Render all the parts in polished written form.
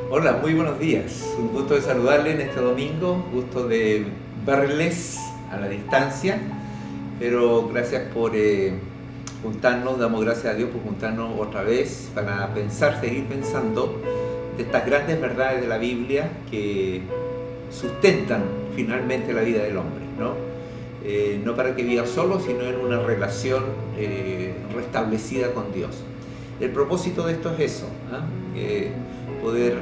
Hola, muy buenos días. Un gusto de saludarle en este domingo, gusto de verles a la distancia, pero gracias por juntarnos, damos gracias a Dios por juntarnos otra vez para pensar, seguir pensando de estas grandes verdades de la Biblia que sustentan finalmente la vida del hombre, ¿no? No para que viva solo, sino en una relación restablecida con Dios. El propósito de esto es eso, poder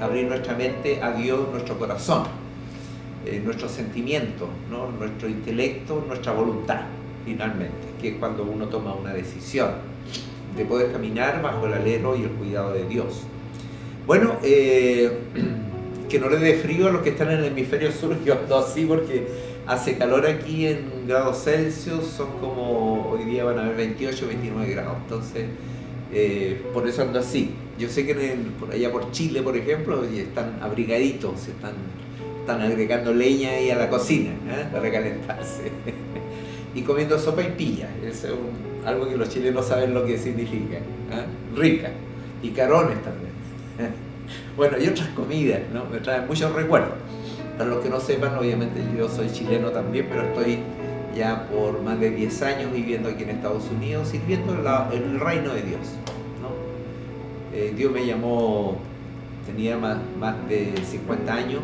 abrir nuestra mente a Dios, nuestro corazón, nuestros sentimientos, ¿no? Nuestro intelecto, nuestra voluntad, finalmente, que es cuando uno toma una decisión de poder caminar bajo el alero y el cuidado de Dios. Bueno, que no le dé frío a los que están en el hemisferio sur, yo ando así porque hace calor aquí en grados Celsius, son como, hoy día van a haber 28, 29 grados, entonces por eso ando así. Yo sé que por allá por Chile, por ejemplo, están abrigaditos, están agregando leña ahí a la cocina, para calentarse. Y comiendo sopa y pilla, es algo que los chilenos saben lo que significa, rica, y carones también. Bueno, y otras comidas, ¿no? Me traen muchos recuerdos. Para los que no sepan, obviamente yo soy chileno también, pero estoy ya por más de 10 años viviendo aquí en Estados Unidos, sirviendo en el reino de Dios, ¿no? Dios me llamó, tenía más de 50 años,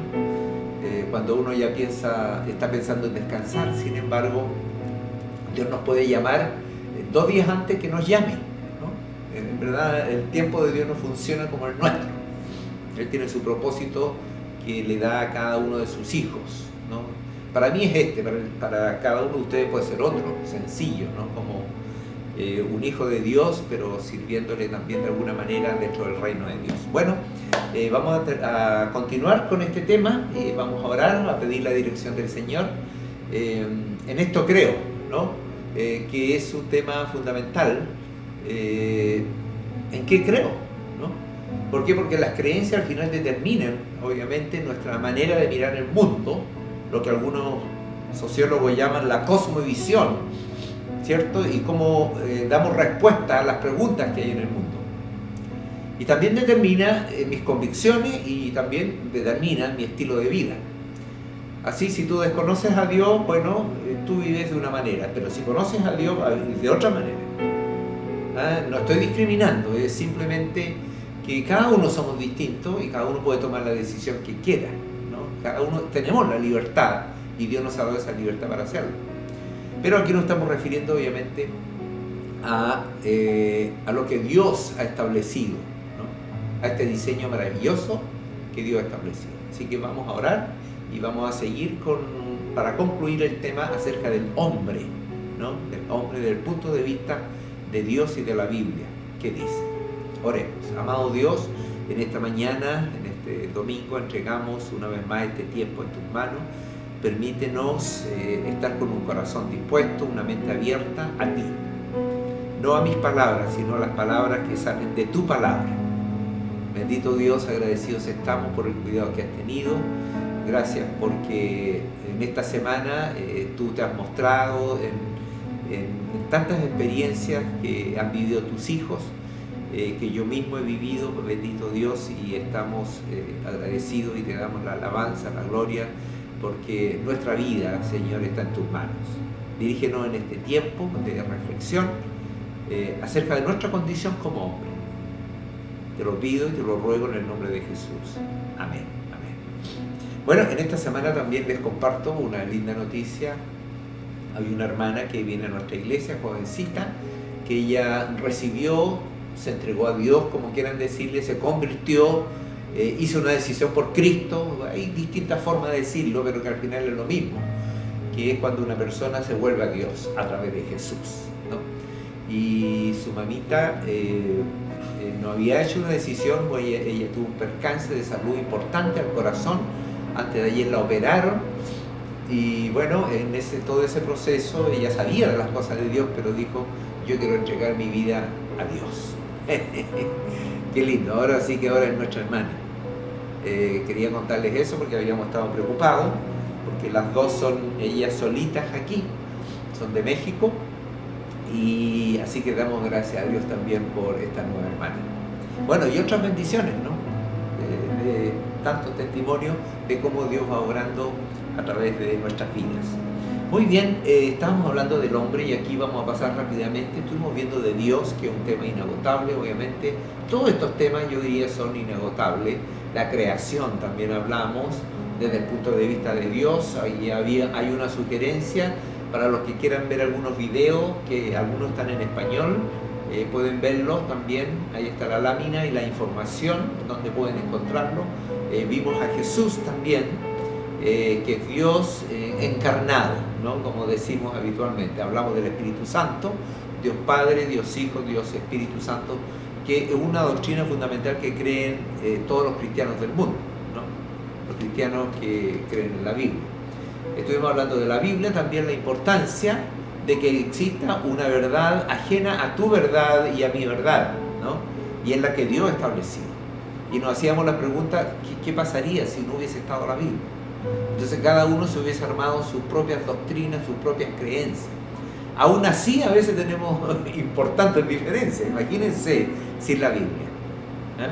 cuando uno ya está pensando en descansar. Sin embargo, Dios nos puede llamar 2 días antes que nos llame, ¿no? En verdad, el tiempo de Dios no funciona como el nuestro. Él tiene su propósito que le da a cada uno de sus hijos, ¿no? Para mí es para cada uno de ustedes puede ser otro, sencillo, ¿no? Como un hijo de Dios, pero sirviéndole también de alguna manera dentro del reino de Dios. Bueno, vamos a continuar con este tema, vamos a orar, a pedir la dirección del Señor. En esto creo, ¿no? Que es un tema fundamental. ¿En qué creo? ¿Por qué? Porque las creencias al final determinan, obviamente, nuestra manera de mirar el mundo, lo que algunos sociólogos llaman la cosmovisión, ¿cierto? Y cómo damos respuesta a las preguntas que hay en el mundo. Y también determina mis convicciones y también determina mi estilo de vida. Así, si tú desconoces a Dios, bueno, tú vives de una manera, pero si conoces a Dios, de otra manera. No estoy discriminando, es simplemente que cada uno somos distintos y cada uno puede tomar la decisión que quiera, ¿no? Cada uno tenemos la libertad y Dios nos ha dado esa libertad para hacerlo. Pero aquí nos estamos refiriendo obviamente a lo que Dios ha establecido, ¿no? A este diseño maravilloso que Dios ha establecido. Así que vamos a orar y vamos a seguir para concluir el tema acerca del hombre, ¿no? Del hombre desde el punto de vista de Dios y de la Biblia. ¿Qué dice? Oremos. Amado Dios, en esta mañana, en este domingo, entregamos una vez más este tiempo en tus manos. Permítenos estar con un corazón dispuesto, una mente abierta a ti. No a mis palabras, sino a las palabras que salen de tu palabra. Bendito Dios, agradecidos estamos por el cuidado que has tenido. Gracias porque en esta semana tú te has mostrado en tantas experiencias que han vivido tus hijos, que yo mismo he vivido, bendito Dios, y estamos agradecidos y te damos la alabanza, la gloria, porque nuestra vida, Señor, está en tus manos. Dirígenos en este tiempo de reflexión acerca de nuestra condición como hombre. Te lo pido y te lo ruego en el nombre de Jesús. Amén. Amén. Bueno, en esta semana también les comparto una linda noticia. Había una hermana que viene a nuestra iglesia, jovencita, que ella se entregó a Dios, como quieran decirle, se convirtió, hizo una decisión por Cristo. Hay distintas formas de decirlo, pero que al final es lo mismo, que es cuando una persona se vuelve a Dios a través de Jesús, ¿no? Y su mamita no había hecho una decisión, pues ella tuvo un percance de salud importante al corazón. Antes de ayer la operaron y bueno, en todo ese proceso ella sabía de las cosas de Dios, pero dijo: yo quiero entregar mi vida a Dios. Qué lindo, ahora sí que ahora es nuestra hermana. Quería contarles eso porque habíamos estado preocupados, porque las dos son ellas solitas aquí, son de México, y así que damos gracias a Dios también por esta nueva hermana. Bueno, y otras bendiciones, ¿no? tantos testimonios de cómo Dios va obrando a través de nuestras vidas. Muy bien, estábamos hablando del hombre y aquí vamos a pasar rápidamente. Estuvimos viendo de Dios, que es un tema inagotable, obviamente. Todos estos temas yo diría son inagotables. La creación también hablamos desde el punto de vista de Dios. Hay una sugerencia para los que quieran ver algunos videos, que algunos están en español, pueden verlos también. Ahí está la lámina y la información donde pueden encontrarlo. Vimos a Jesús también, que es Dios encarnado, ¿no? Como decimos habitualmente. Hablamos del Espíritu Santo, Dios Padre, Dios Hijo, Dios Espíritu Santo, que es una doctrina fundamental que creen todos los cristianos del mundo, ¿no? Los cristianos que creen en la Biblia. Estuvimos hablando de la Biblia, también la importancia de que exista una verdad ajena a tu verdad y a mi verdad, ¿no? Y es la que Dios ha establecido. Y nos hacíamos la pregunta, ¿qué pasaría si no hubiese estado la Biblia? Entonces cada uno se hubiese armado sus propias doctrinas, sus propias creencias. Aún así a veces tenemos importantes diferencias, imagínense sin la Biblia, ¿eh?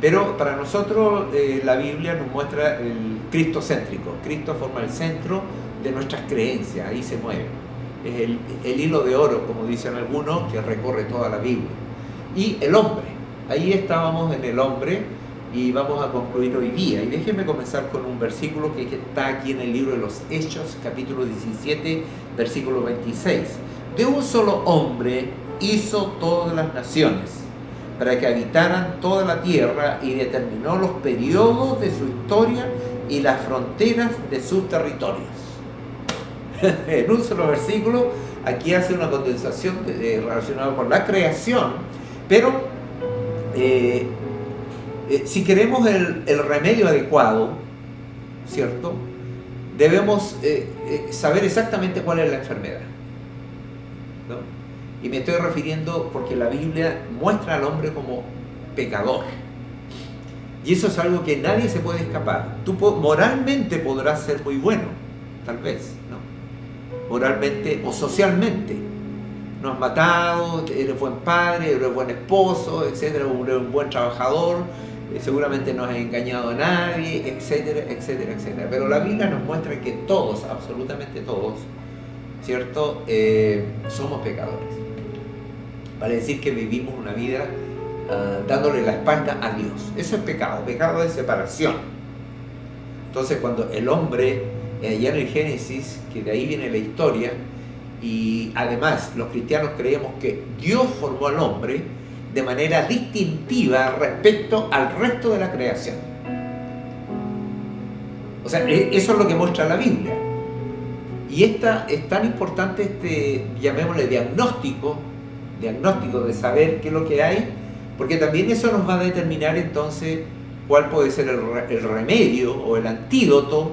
Pero para nosotros la Biblia nos muestra el Cristo céntrico. Cristo forma el centro de nuestras creencias, ahí se mueve. Es el hilo de oro, como dicen algunos, que recorre toda la Biblia. Y el hombre, ahí estábamos en el hombre y vamos a concluir hoy día. Y déjenme comenzar con un versículo que está aquí en el libro de los Hechos, capítulo 17, versículo 26. De un solo hombre hizo todas las naciones, para que habitaran toda la tierra, y determinó los periodos de su historia y las fronteras de sus territorios. En un solo versículo, aquí hace una condensación relacionada con la creación, pero si queremos el remedio adecuado, ¿cierto? Debemos saber exactamente cuál es la enfermedad, ¿no? Y me estoy refiriendo porque la Biblia muestra al hombre como pecador. Y eso es algo que nadie se puede escapar. Tú moralmente podrás ser muy bueno, tal vez, ¿no? Moralmente o socialmente. No has matado, eres buen padre, eres buen esposo, etcétera, eres un buen trabajador, seguramente no has engañado a nadie, etcétera, etcétera, etcétera. Pero la Biblia nos muestra que todos, absolutamente todos, ¿cierto? Somos pecadores. Vale decir que vivimos una vida dándole la espalda a Dios. Eso es pecado, pecado de separación. Entonces cuando el hombre, allá en el Génesis, que de ahí viene la historia, y además los cristianos creemos que Dios formó al hombre de manera distintiva respecto al resto de la creación. O sea, eso es lo que muestra la Biblia. Y es tan importante llamémosle diagnóstico de saber qué es lo que hay, porque también eso nos va a determinar entonces cuál puede ser el remedio o el antídoto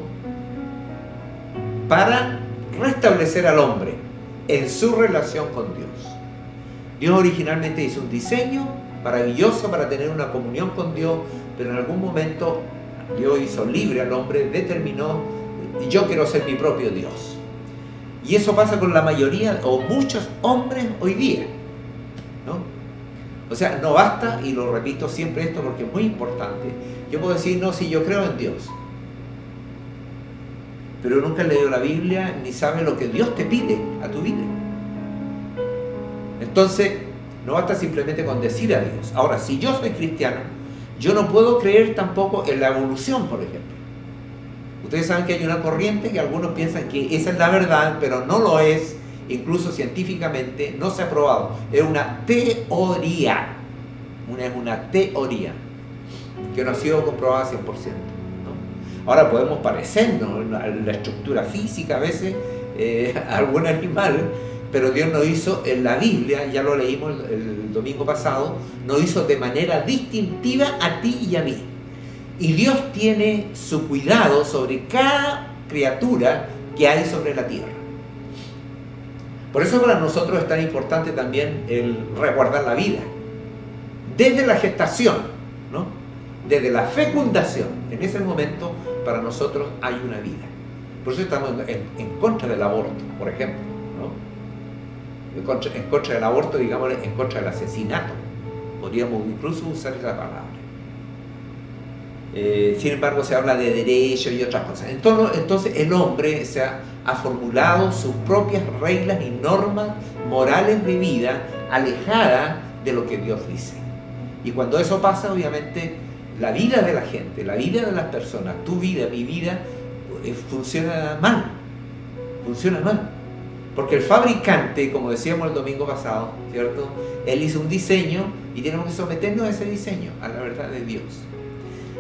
para restablecer al hombre en su relación con Dios. Dios originalmente hizo un diseño maravilloso para tener una comunión con Dios, pero en algún momento Dios hizo libre al hombre, determinó, yo quiero ser mi propio Dios. Y eso pasa con la mayoría o muchos hombres hoy día, ¿no? O sea, no basta, y lo repito siempre esto porque es muy importante, yo puedo decir, no, si yo creo en Dios, pero nunca he leído la Biblia ni sabe lo que Dios te pide a tu vida. Entonces, no basta simplemente con decir a Dios. Ahora, si yo soy cristiano, yo no puedo creer tampoco en la evolución, por ejemplo. Ustedes saben que hay una corriente que algunos piensan que esa es la verdad, pero no lo es. Incluso científicamente no se ha probado. Es una teoría. Es una teoría que no ha sido comprobada 100%. ¿no? Ahora podemos parecernos a la estructura física a veces a algún animal, pero Dios nos hizo en la Biblia, ya lo leímos el domingo pasado, nos hizo de manera distintiva a ti y a mí. Y Dios tiene su cuidado sobre cada criatura que hay sobre la tierra. Por eso para nosotros es tan importante también el resguardar la vida. Desde la gestación, ¿no? Desde la fecundación, en ese momento para nosotros hay una vida. Por eso estamos en contra del aborto, por ejemplo, ¿no? En contra del aborto, digamos, en contra del asesinato. Podríamos incluso usar esa palabra. Sin embargo, se habla de derechos y otras cosas. Entonces el hombre ha formulado sus propias reglas y normas morales de vida alejadas de lo que Dios dice. Y cuando eso pasa, obviamente, la vida de la gente, la vida de las personas, tu vida, mi vida, funciona mal. Funciona mal. Porque el fabricante, como decíamos el domingo pasado, ¿cierto? Él hizo un diseño y tenemos que someternos a ese diseño, a la verdad de Dios.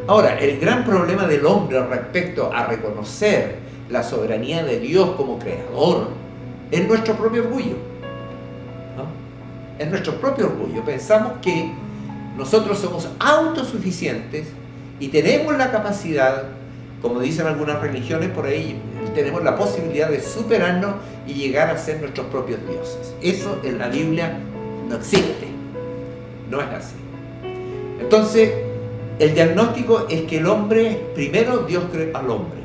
Ahora, el gran problema del hombre respecto a reconocer la soberanía de Dios como creador es nuestro propio orgullo, ¿no? Es nuestro propio orgullo. Pensamos que nosotros somos autosuficientes y tenemos la capacidad, como dicen algunas religiones por ahí, tenemos la posibilidad de superarnos y llegar a ser nuestros propios dioses. Eso en la Biblia no existe, no es así. Entonces, el diagnóstico es que el hombre, primero Dios creó al hombre,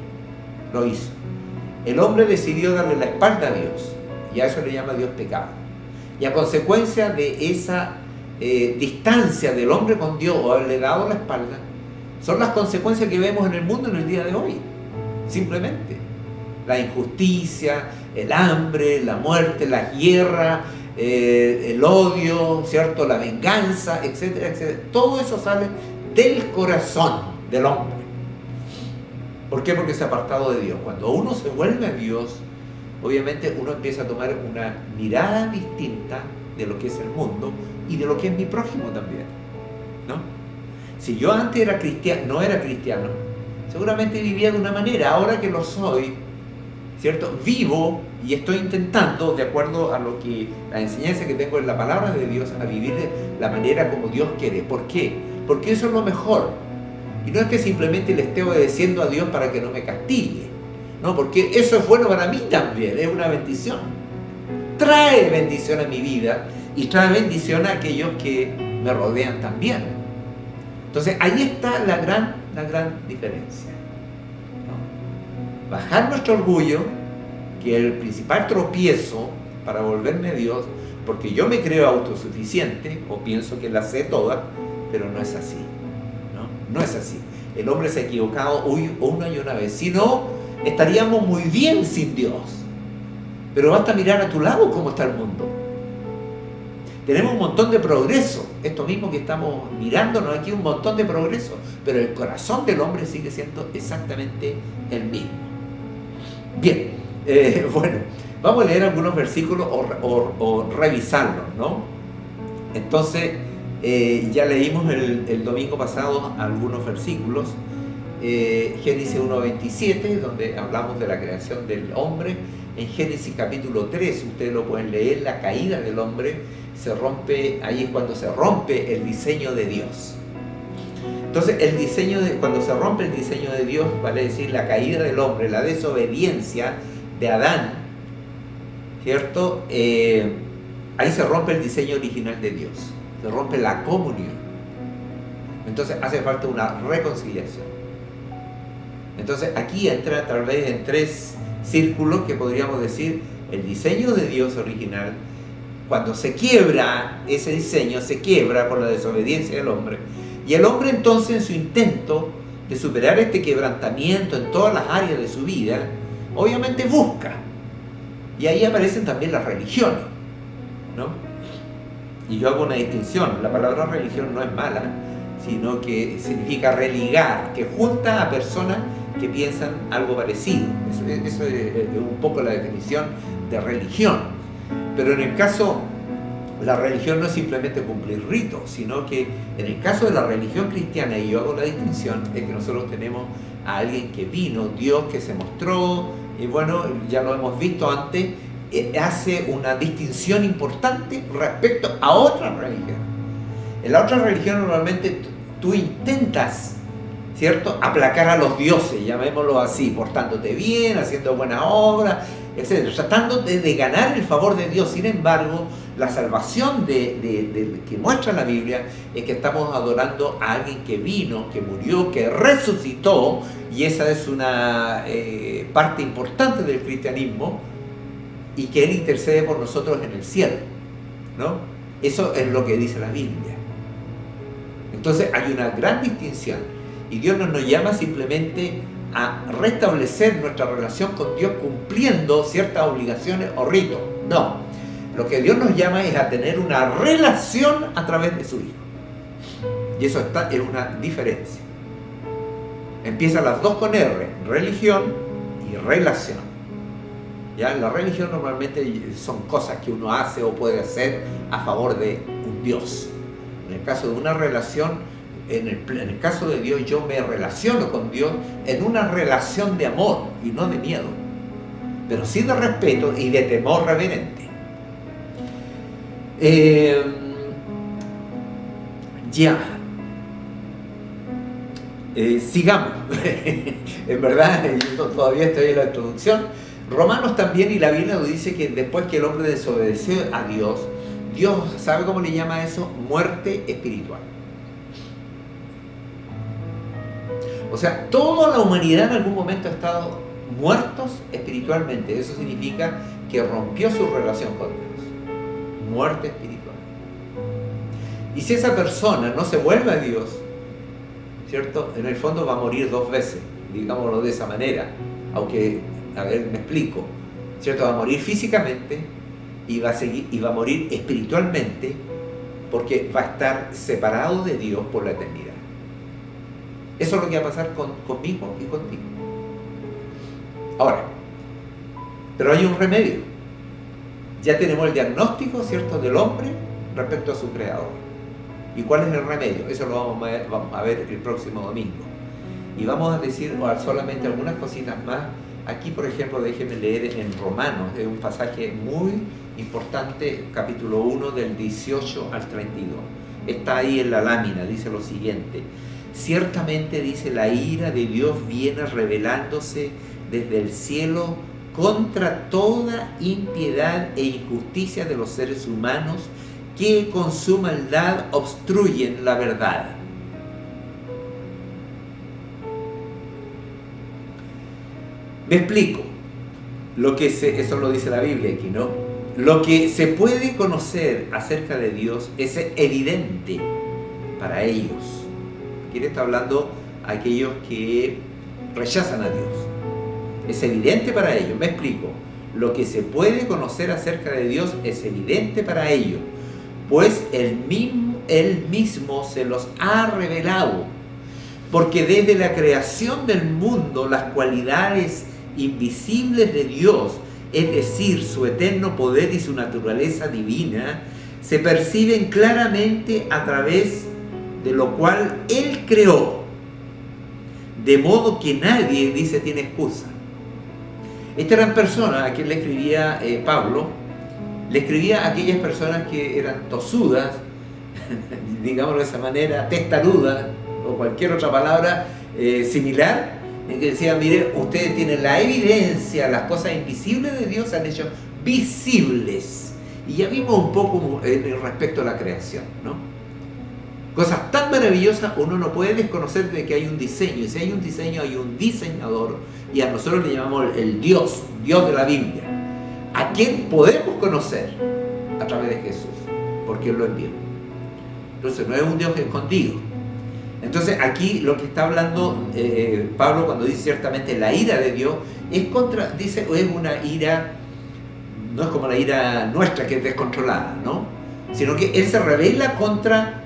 lo hizo. El hombre decidió darle la espalda a Dios, y a eso le llama Dios pecado. Y a consecuencia de esa distancia del hombre con Dios, o haberle dado la espalda, son las consecuencias que vemos en el mundo en el día de hoy. Simplemente la injusticia, el hambre, la muerte, la guerra, el odio, ¿cierto? La venganza, etcétera, etcétera. Todo eso sale del corazón del hombre. ¿Por qué? Porque se ha apartado de Dios. Cuando uno se vuelve a Dios, obviamente uno empieza a tomar una mirada distinta de lo que es el mundo y de lo que es mi prójimo también, ¿no? Si yo antes era cristiano, no era cristiano, seguramente vivía de una manera. Ahora que lo soy, ¿cierto? Vivo y estoy intentando, de acuerdo a lo que la enseñanza que tengo en la palabra de Dios, a vivir de la manera como Dios quiere. ¿Por qué? Porque eso es lo mejor. Y no es que simplemente le esté obedeciendo a Dios para que no me castigue, no, porque eso es bueno para mí también, es una bendición. Trae bendición a mi vida y trae bendición a aquellos que me rodean también. Entonces ahí está la gran diferencia, ¿no? Bajar nuestro orgullo, que es el principal tropiezo para volverme a Dios, porque yo me creo autosuficiente o pienso que la sé toda, pero no es así, ¿no? No es así. El hombre se ha equivocado una y una vez. Si no, estaríamos muy bien sin Dios. Pero basta mirar a tu lado cómo está el mundo. Tenemos un montón de progreso. Esto mismo que estamos mirándonos aquí, un montón de progreso. Pero el corazón del hombre sigue siendo exactamente el mismo. Bien, bueno, vamos a leer algunos versículos o revisarlos, ¿no? Entonces, ya leímos el domingo pasado algunos versículos. Génesis 1:27, donde hablamos de la creación del hombre. En Génesis capítulo 3, ustedes lo pueden leer, la caída del hombre se rompe, ahí es cuando se rompe el diseño de Dios. Entonces, cuando se rompe el diseño de Dios, vale decir la caída del hombre, la desobediencia de Adán, ¿cierto? Ahí se rompe el diseño original de Dios, se rompe la comunión. Entonces hace falta una reconciliación. Entonces aquí entra tal vez en tres círculos que podríamos decir el diseño de Dios original. Cuando se quiebra ese diseño, se quiebra por la desobediencia del hombre. Y el hombre entonces en su intento de superar este quebrantamiento en todas las áreas de su vida, obviamente busca. Y ahí aparecen también las religiones, ¿no? Y yo hago una distinción. La palabra religión no es mala, sino que significa religar, que junta a personas que piensan algo parecido. Eso es un poco la definición de religión. Pero en el caso, la religión no es simplemente cumplir ritos, sino que en el caso de la religión cristiana, y yo hago la distinción, es que nosotros tenemos a alguien que vino, Dios que se mostró, y bueno, ya lo hemos visto antes, hace una distinción importante respecto a otra religión. En la otra religión normalmente tú intentas, ¿cierto?, aplacar a los dioses, llamémoslo así, portándote bien, haciendo buena obra, etc., tratando de ganar el favor de Dios. Sin embargo, la salvación que muestra la Biblia es que estamos adorando a alguien que vino, que murió, que resucitó, y esa es una parte importante del cristianismo, y que Él intercede por nosotros en el cielo, ¿no? Eso es lo que dice la Biblia. Entonces hay una gran distinción. Y Dios no nos llama simplemente a restablecer nuestra relación con Dios cumpliendo ciertas obligaciones o ritos. No. Lo que Dios nos llama es a tener una relación a través de su Hijo. Y eso es una diferencia. Empiezan las dos con R, religión y relación. ¿Ya? La religión normalmente son cosas que uno hace o puede hacer a favor de un Dios. En el caso de una relación, en el caso de Dios, yo me relaciono con Dios en una relación de amor y no de miedo, pero sí de respeto y de temor reverente. Sigamos. En verdad, yo todavía estoy en la introducción. Romanos también, y la Biblia nos dice que después que el hombre desobedeció a Dios, Dios, ¿sabe cómo le llama eso? Muerte espiritual. O sea, toda la humanidad en algún momento ha estado muertos espiritualmente. Eso significa que rompió su relación con Dios. Muerte espiritual. Y si esa persona no se vuelve a Dios, ¿cierto? En el fondo va a morir dos veces, digámoslo de esa manera. Aunque, a ver, me explico, ¿cierto? Va a morir físicamente y va a morir espiritualmente, porque va a estar separado de Dios por la eternidad. Eso es lo que va a pasar conmigo y contigo. Ahora, pero hay un remedio. Ya tenemos el diagnóstico, ¿cierto?, del hombre respecto a su creador. ¿Y cuál es el remedio? Eso lo vamos a ver el próximo domingo. Y vamos a decir solamente algunas cositas más. Aquí, por ejemplo, déjenme leer en Romanos, es un pasaje muy importante, capítulo 1, del 18 al 32. Está ahí en la lámina, dice lo siguiente. Ciertamente, dice, la ira de Dios viene revelándose desde el cielo contra toda impiedad e injusticia de los seres humanos que con su maldad obstruyen la verdad. Me explico. Eso lo dice la Biblia aquí, ¿no? Lo que se puede conocer acerca de Dios es evidente para ellos. Aquí le está hablando a aquellos que rechazan a Dios. Es evidente para ellos. Me explico. Lo que se puede conocer acerca de Dios es evidente para ellos, pues Él mismo se los ha revelado. Porque desde la creación del mundo, las cualidades invisibles de Dios, es decir, su eterno poder y su naturaleza divina, se perciben claramente a través de lo cual Él creó, de modo que nadie, dice, tiene excusa. Esta eran personas a quien le escribía Pablo, le escribía a aquellas personas que eran tosudas, digámoslo de esa manera, testarudas, o cualquier otra palabra similar, en que decía, mire, ustedes tienen la evidencia, las cosas invisibles de Dios se han hecho visibles. Y ya vimos un poco respecto a la creación, ¿no? Cosas tan maravillosas, uno no puede desconocer de que hay un diseño, y si hay un diseño, hay un diseñador, y a nosotros le llamamos el Dios de la Biblia, a quien podemos conocer a través de Jesús, porque Él lo envió. Entonces no es un Dios escondido. Entonces aquí lo que está hablando Pablo cuando dice ciertamente la ira de Dios es una ira, no es como la ira nuestra que es descontrolada, ¿no? Sino que Él se revela contra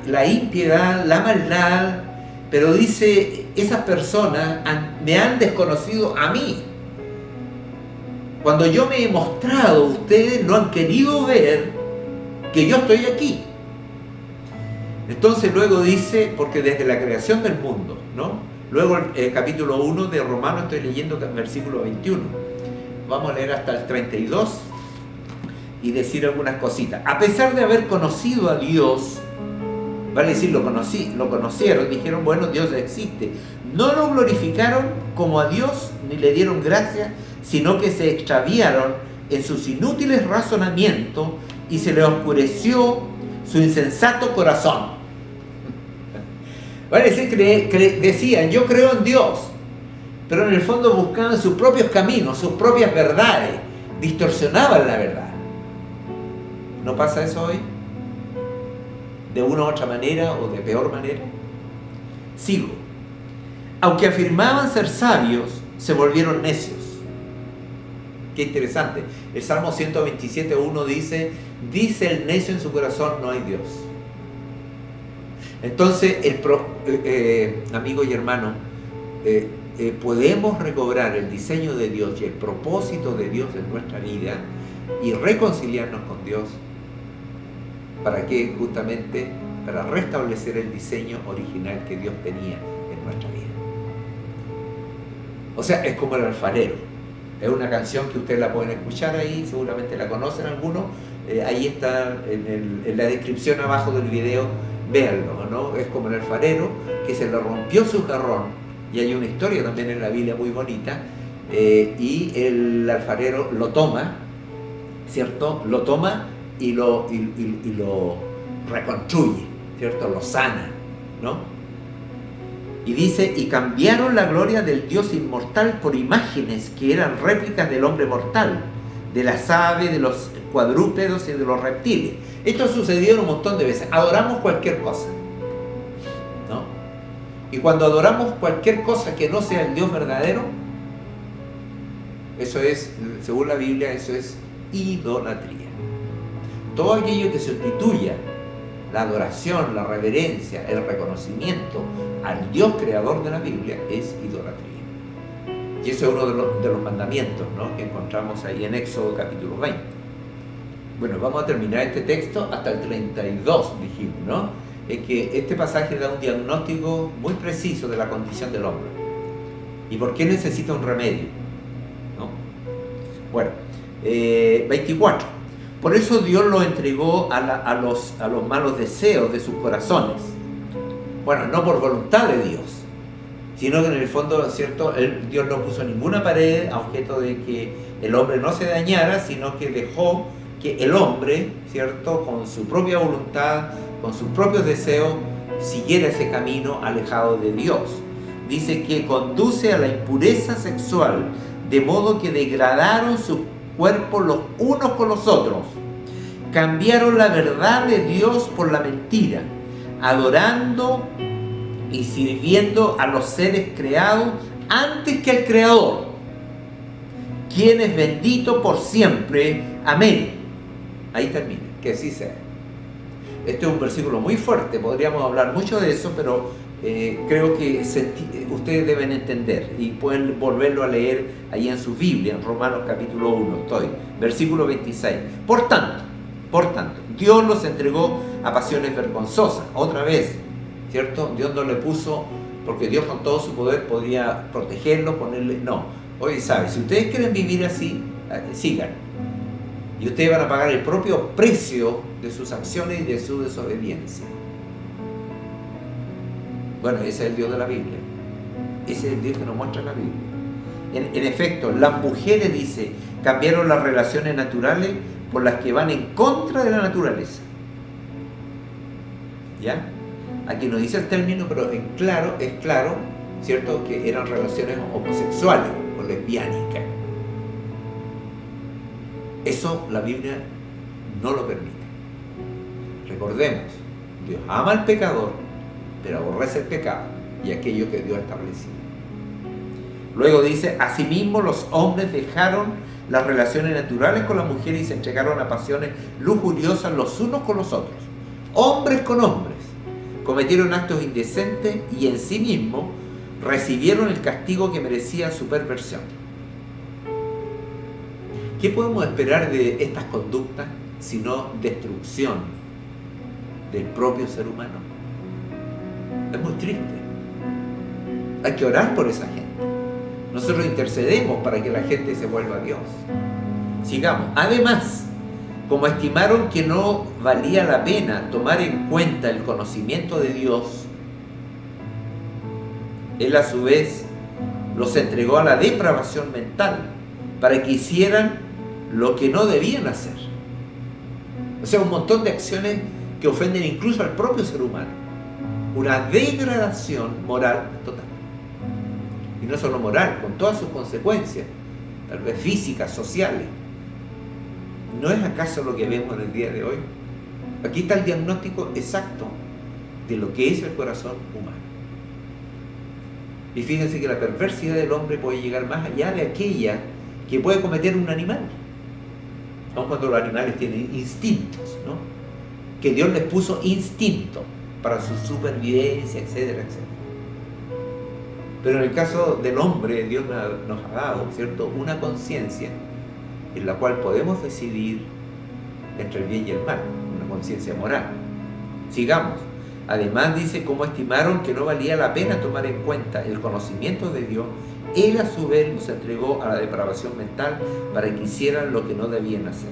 la impiedad, la maldad, pero dice, esas personas me han desconocido a mí. Cuando yo me he mostrado, ustedes no han querido ver que yo estoy aquí. Entonces luego dice, porque desde la creación del mundo, ¿no? Luego el capítulo 1 de Romanos, estoy leyendo el versículo 21. Vamos a leer hasta el 32 y decir algunas cositas. A pesar de haber conocido a Dios, vale decir, lo conocieron, dijeron, bueno, Dios existe. No lo glorificaron como a Dios, ni le dieron gracias, sino que se extraviaron en sus inútiles razonamientos y se les oscureció su insensato corazón. Vale decir, decían, yo creo en Dios, pero en el fondo buscaban sus propios caminos, sus propias verdades, distorsionaban la verdad. ¿No pasa eso hoy? De una u otra manera o de peor manera. Sigo. aunque afirmaban ser sabios, se volvieron necios. Qué interesante. El Salmo 127:1 dice: dice el necio en su corazón, no hay Dios. Entonces, amigo y hermano, podemos recobrar el diseño de Dios y el propósito de Dios en nuestra vida y reconciliarnos con Dios. ¿Para qué? Justamente para restablecer el diseño original que Dios tenía en nuestra vida. O sea, es como el alfarero. Es una canción que ustedes la pueden escuchar ahí, seguramente la conocen algunos. Ahí está en la descripción abajo del video, véanlo, ¿no? Es como el alfarero que se le rompió su jarrón, y hay una historia también en la Biblia muy bonita, y el alfarero lo toma, ¿cierto? Lo toma y lo reconstruye, ¿cierto? Lo sana, ¿no? Y dice: y cambiaron la gloria del Dios inmortal por imágenes que eran réplicas del hombre mortal, de las aves, de los cuadrúpedos y de los reptiles. Esto sucedió un montón de veces. Adoramos cualquier cosa, ¿no? Y cuando adoramos cualquier cosa que no sea el Dios verdadero, eso es, según la Biblia, eso es idolatría. Todo aquello que sustituya la adoración, la reverencia, el reconocimiento al Dios creador de la Biblia es idolatría. Y eso es uno de los mandamientos, ¿no?, que encontramos ahí en Éxodo capítulo 20. Bueno, vamos a terminar este texto hasta el 32, dijimos, ¿no? Es que este pasaje da un diagnóstico muy preciso de la condición del hombre y por qué necesita un remedio, ¿no? Bueno, 24. Por eso Dios lo entregó a los malos deseos de sus corazones. Bueno, no por voluntad de Dios, sino que en el fondo, ¿cierto?, Dios no puso ninguna pared a objeto de que el hombre no se dañara, sino que dejó que el hombre, ¿cierto?, con su propia voluntad, con sus propios deseos, siguiera ese camino alejado de Dios. Dice que conduce a la impureza sexual, de modo que degradaron sus cuerpos los unos con los otros. Cambiaron la verdad de Dios por la mentira, adorando y sirviendo a los seres creados antes que al Creador, quien es bendito por siempre. Amén. Ahí termina, que así sea. Este es un versículo muy fuerte, podríamos hablar mucho de eso, pero creo que ustedes deben entender y pueden volverlo a leer ahí en su Biblia, en Romanos capítulo 1, versículo 26. Por tanto, Dios los entregó a pasiones vergonzosas. Otra vez, ¿cierto? Dios no le puso, porque Dios con todo su poder podría protegerlo, ponerle... No, oye, ¿sabe? Si ustedes quieren vivir así, sigan. Y ustedes van a pagar el propio precio de sus acciones y de su desobediencia. Bueno, ese es el Dios de la Biblia. Ese es el Dios que nos muestra la Biblia. En efecto, las mujeres, dice, cambiaron las relaciones naturales por las que van en contra de la naturaleza. ¿Ya? Aquí no dice el término, pero es claro, ¿cierto?, que eran relaciones homosexuales o lesbiánicas. Eso la Biblia no lo permite. Recordemos, Dios ama al pecador, pero aborrece el pecado y aquello que Dios ha establecido. Luego dice: asimismo los hombres dejaron las relaciones naturales con las mujeres y se entregaron a pasiones lujuriosas los unos con los otros. Hombres con hombres cometieron actos indecentes y en sí mismos recibieron el castigo que merecía su perversión. ¿Qué podemos esperar de estas conductas sino destrucción del propio ser humano? Es muy triste. Hay que orar por esa gente. Nosotros intercedemos para que la gente se vuelva a Dios. Sigamos. Además, como estimaron que no valía la pena tomar en cuenta el conocimiento de Dios, Él a su vez los entregó a la depravación mental para que hicieran lo que no debían hacer. O sea, un montón de acciones que ofenden incluso al propio ser humano. Una degradación moral total. Y no solo moral, con todas sus consecuencias, tal vez físicas, sociales. ¿No es acaso lo que vemos en el día de hoy? Aquí está el diagnóstico exacto de lo que es el corazón humano. Y fíjense que la perversidad del hombre puede llegar más allá de aquella que puede cometer un animal. Aun cuando los animales tienen instintos, ¿no? Que Dios les puso instinto para su supervivencia, etcétera, etcétera. Pero en el caso del hombre, Dios nos ha dado, ¿cierto?, una conciencia en la cual podemos decidir entre el bien y el mal, una conciencia moral. Sigamos. Además dice, como estimaron que no valía la pena tomar en cuenta el conocimiento de Dios, Él a su vez nos entregó a la depravación mental para que hicieran lo que no debían hacer.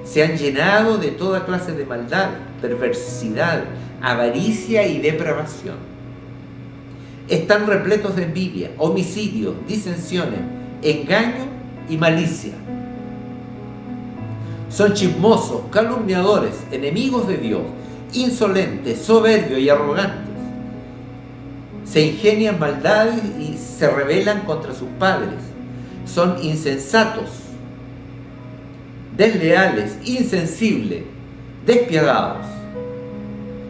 Se han llenado de toda clase de maldad, perversidad, avaricia y depravación. Están repletos de envidia, homicidios, disensiones, engaño y malicia. Son chismosos, calumniadores, enemigos de Dios, insolentes, soberbios y arrogantes. Se ingenian maldades y se rebelan contra sus padres. Son insensatos, desleales, insensibles, despiadados.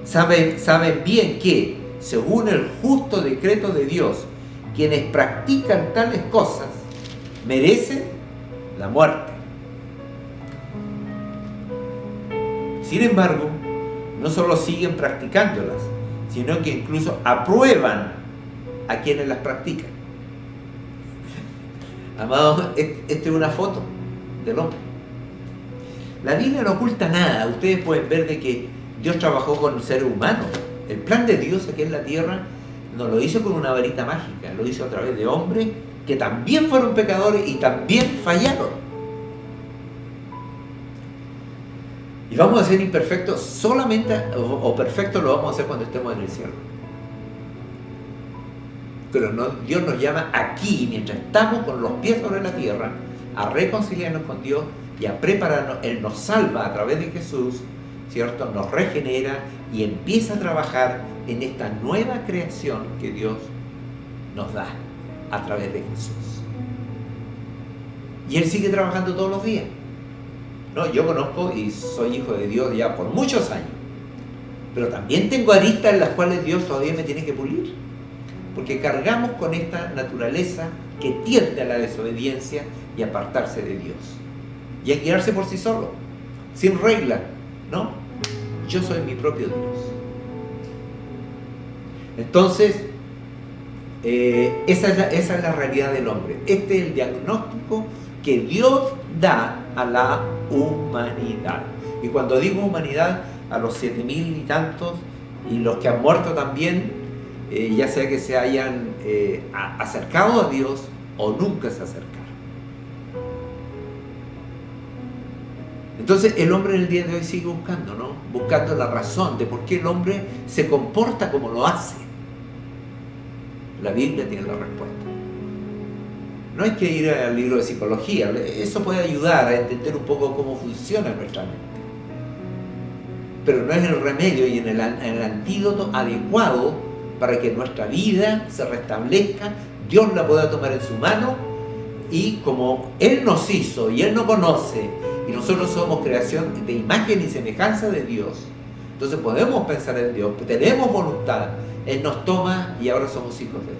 Saben bien que, según el justo decreto de Dios, quienes practican tales cosas merecen la muerte. Sin embargo, no solo siguen practicándolas, sino que incluso aprueban a quienes las practican. Amados, esta es una foto del hombre. La Biblia no oculta nada. Ustedes pueden ver de que Dios trabajó con seres humanos. El plan de Dios aquí en la tierra no lo hizo con una varita mágica, lo hizo a través de hombres que también fueron pecadores y también fallaron. Y vamos a ser imperfectos solamente, o perfectos lo vamos a hacer cuando estemos en el cielo. Pero no, Dios nos llama aquí, mientras estamos con los pies sobre la tierra, a reconciliarnos con Dios y a prepararnos. Él nos salva a través de Jesús, ¿cierto? Nos regenera y empieza a trabajar en esta nueva creación que Dios nos da a través de Jesús. Y Él sigue trabajando todos los días. No, yo conozco y soy hijo de Dios ya por muchos años, pero también tengo aristas en las cuales Dios todavía me tiene que pulir, porque cargamos con esta naturaleza que tiende a la desobediencia y apartarse de Dios y a guiarse por sí solo, sin regla, ¿no? Yo soy mi propio Dios. Entonces, esa es la realidad del hombre. Este es el diagnóstico que Dios da a la humanidad. Y cuando digo humanidad, a los 7.000 y tantos, y los que han muerto también, ya sea que se hayan acercado a Dios o nunca se acercaron. Entonces el hombre en el día de hoy sigue buscando, ¿no? Buscando la razón de por qué el hombre se comporta como lo hace. La Biblia tiene la respuesta. No hay que ir al libro de psicología, eso puede ayudar a entender un poco cómo funciona nuestra mente. Pero no es el remedio y en el antídoto adecuado para que nuestra vida se restablezca, Dios la pueda tomar en su mano y como Él nos hizo y Él nos conoce y nosotros somos creación de imagen y semejanza de Dios, entonces podemos pensar en Dios, tenemos voluntad, Él nos toma y ahora somos hijos de Dios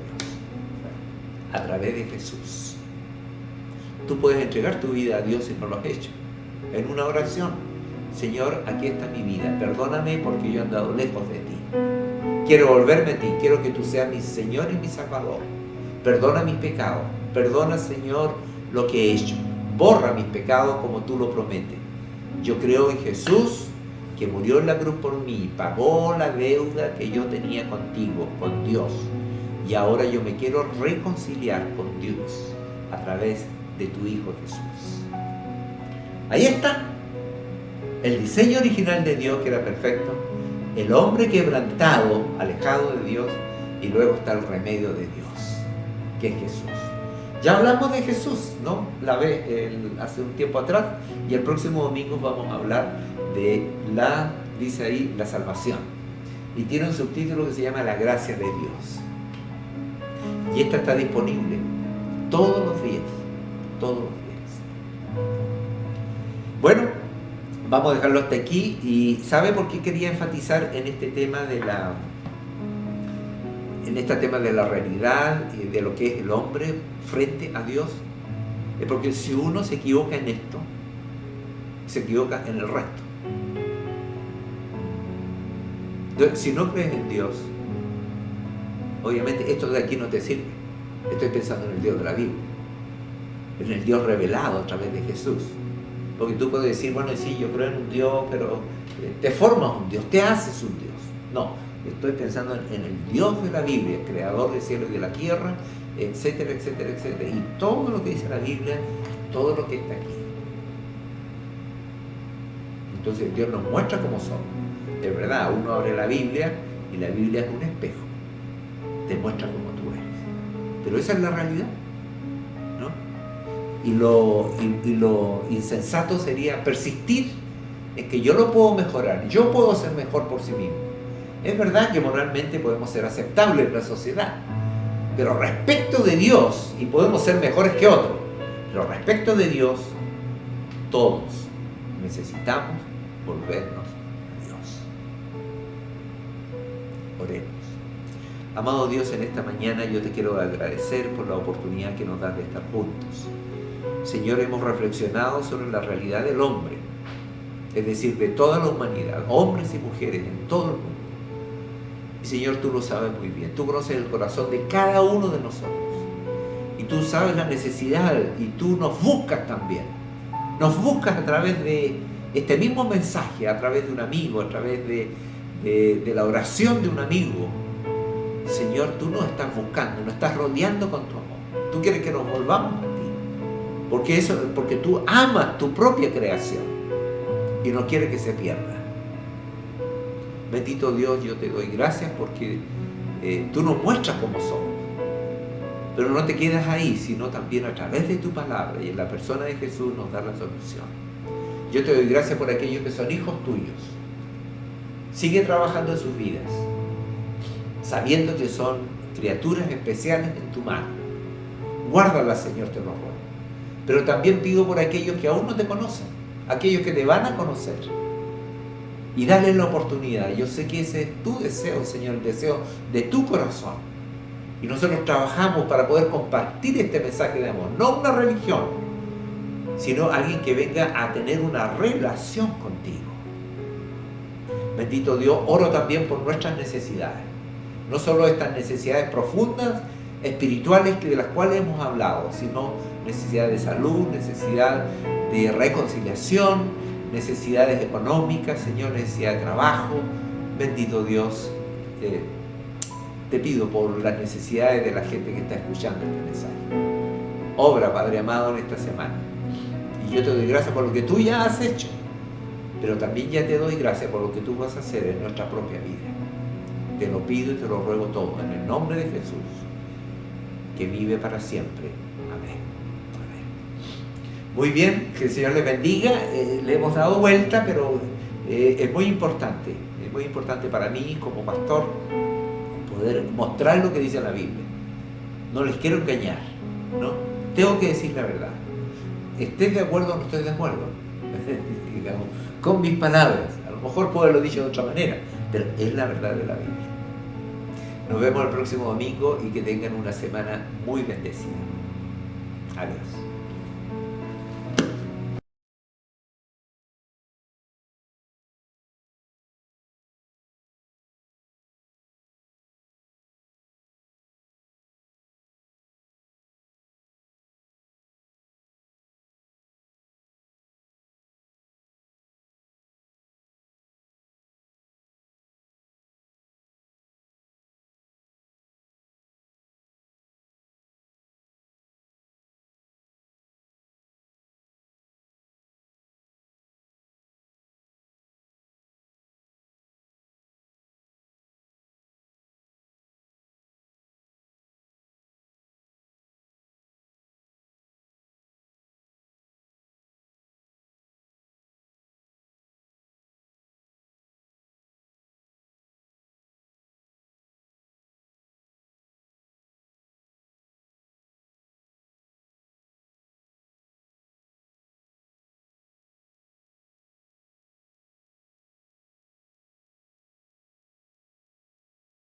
a través de Jesús. Tú puedes entregar tu vida a Dios si no lo has hecho, en una oración. Señor, aquí está mi vida, perdóname porque yo he andado lejos de ti. Quiero volverme a ti, quiero que tú seas mi Señor y mi Salvador. Perdona mis pecados, perdona, Señor, lo que he hecho. Borra mis pecados como tú lo prometes. Yo creo en Jesús, que murió en la cruz por mí, pagó la deuda que yo tenía contigo, con Dios. Y ahora yo me quiero reconciliar con Dios a través de tu Hijo Jesús. Ahí está el diseño original de Dios, que era perfecto, el hombre quebrantado, alejado de Dios, y luego está el remedio de Dios, que es Jesús. Ya hablamos de Jesús, ¿no? Hace un tiempo atrás, y el próximo domingo vamos a hablar de dice ahí, la salvación. Y tiene un subtítulo que se llama La gracia de Dios. Y esta está disponible todos los días. Bueno, vamos a dejarlo hasta aquí. Y ¿sabe por qué quería enfatizar en este tema de en este tema de la realidad y de lo que es el hombre frente a Dios, es porque si uno se equivoca en esto, se equivoca en el resto. Entonces, si no crees en Dios, obviamente esto de aquí no te sirve. Estoy pensando en el Dios de la Biblia, en el Dios revelado a través de Jesús. Porque tú puedes decir, bueno, sí, yo creo en un Dios, pero te formas un Dios, te haces un Dios. No, estoy pensando en el Dios de la Biblia, creador del cielo y de la tierra, etcétera, etcétera, etcétera. Y todo lo que dice la Biblia, todo lo que está aquí. Entonces Dios nos muestra cómo somos. Es verdad, uno abre la Biblia y la Biblia es un espejo. Te muestra cómo tú eres. Pero esa es la realidad, ¿no? Y lo insensato sería persistir en que yo lo puedo mejorar, yo puedo ser mejor por sí mismo. Es verdad que moralmente podemos ser aceptables en la sociedad, pero respecto de Dios, y podemos ser mejores que otros, pero respecto de Dios, todos necesitamos volvernos a Dios. Oremos. Amado Dios, en esta mañana yo te quiero agradecer por la oportunidad que nos das de estar juntos. Señor, hemos reflexionado sobre la realidad del hombre, es decir, de toda la humanidad, hombres y mujeres en todo el mundo. Y Señor, tú lo sabes muy bien, tú conoces el corazón de cada uno de nosotros. Y tú sabes la necesidad y tú nos buscas también. Nos buscas a través de este mismo mensaje, a través de un amigo, a través de la oración de un amigo. Señor, tú nos estás buscando, nos estás rodeando con tu amor. Tú quieres que nos volvamos a ti. Porque tú amas tu propia creación y no quieres que se pierda. Bendito Dios, yo te doy gracias porque tú nos muestras cómo somos. Pero no te quedas ahí, sino también a través de tu palabra y en la persona de Jesús nos da la solución. Yo te doy gracias por aquellos que son hijos tuyos. Sigue trabajando en sus vidas, sabiendo que son criaturas especiales en tu mano. Guárdalas, Señor, te lo ruego. Pero también pido por aquellos que aún no te conocen, aquellos que te van a conocer. Y dale la oportunidad. Yo sé que ese es tu deseo, Señor, el deseo de tu corazón. Y nosotros trabajamos para poder compartir este mensaje de amor. No una religión, sino alguien que venga a tener una relación contigo. Bendito Dios, oro también por nuestras necesidades. No solo estas necesidades profundas, espirituales, de las cuales hemos hablado, sino necesidad de salud, necesidad de reconciliación, necesidades económicas, Señor, necesidad de trabajo. Bendito Dios, te pido por las necesidades de la gente que está escuchando este mensaje. Obra, Padre amado, en esta semana. Y yo te doy gracias por lo que tú ya has hecho, pero también ya te doy gracias por lo que tú vas a hacer en nuestra propia vida. Te lo pido y te lo ruego todo en el nombre de Jesús, que vive para siempre. Amén. Muy bien, que el Señor les bendiga. Le hemos dado vuelta, pero es muy importante para mí como pastor poder mostrar lo que dice la Biblia. No les quiero engañar, ¿no? Tengo que decir la verdad. Estés de acuerdo o no estés de acuerdo, digamos, con mis palabras. A lo mejor puedo haberlo dicho de otra manera, pero es la verdad de la Biblia. Nos vemos el próximo domingo y que tengan una semana muy bendecida. Adiós.